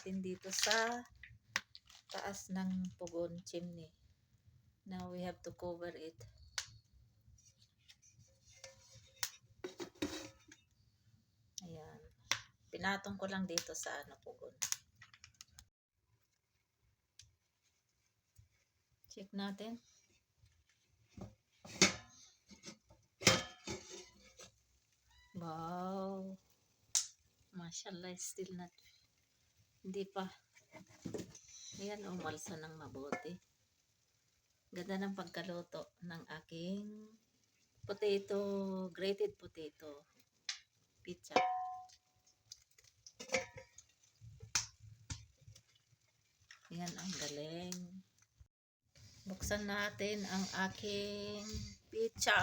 natin dito sa taas ng pugon chimney. Now we have to cover it. Ayan. Pinatong ko lang dito sa pugon. Check natin. Wow. Mashallah, still not. Hindi pa. Ayan, umalsa ng mabuti. Ganda ng pagkaluto ng aking potato, grated potato pizza. Ayan, ang galing. Buksan natin ang aking pizza.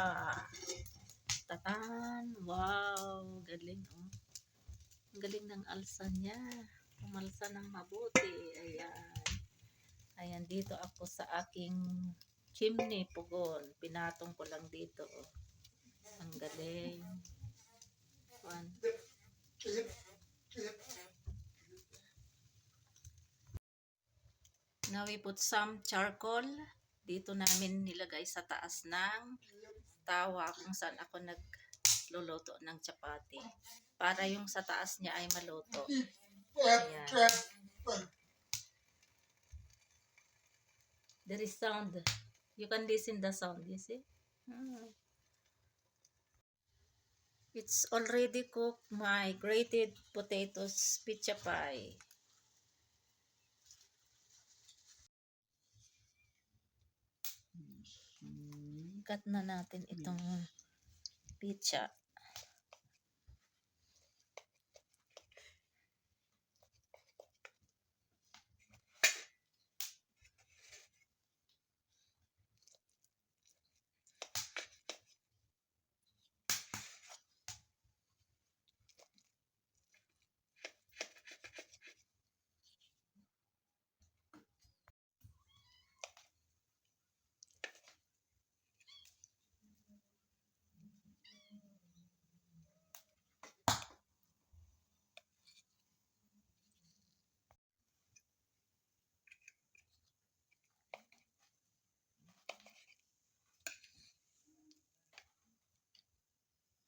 Tatan! Wow! Galing, oh. Ang galing ng alsa niya. Umalsa ng mabuti. Ayan. Ayan, dito ako sa aking chimney pugon. Pinatong ko lang dito, oh. Ang galing. One. Now we put some charcoal. Dito namin nilagay sa taas ng tawa kung saan ako nagluluto ng chapati. Para yung sa taas niya ay maluto. Ayan. There is sound. You can listen the sound, you see? It's already cooked, my grated potatoes pizza pie. Cut na natin itong pizza.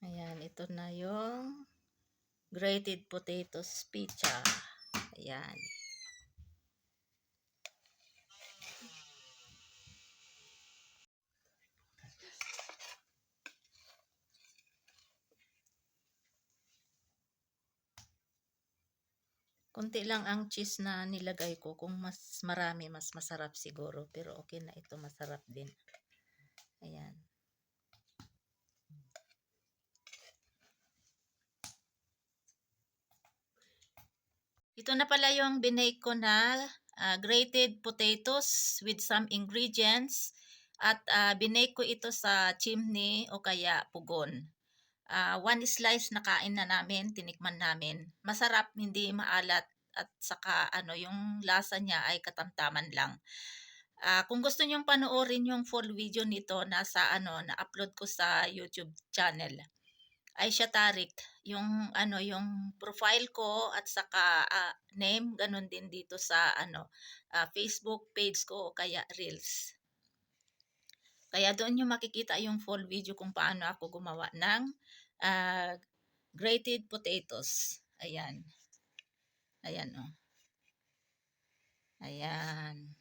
Ayan, ito na yung grated potatoes pizza. Ayan. Kunti lang ang cheese na nilagay ko. Kung mas marami, mas masarap siguro. Pero okay na ito, masarap din. Ayan. Ito na pala yung binake ko na grated potatoes with some ingredients. At binake ko ito sa chimney o kaya pugon. One slice na kain na namin, tinikman namin. Masarap, hindi maalat at saka yung lasa niya ay katamtaman lang. Kung gusto niyo panoorin yung full video nito, nasa na-upload ko sa YouTube channel. Aisha Tariq, yung yung profile ko at saka name, ganun din dito sa Facebook page ko o kaya Reels. Kaya doon nyo makikita yung full video kung paano ako gumawa ng grated potatoes. Ayan. Ayan, oh. Ayan.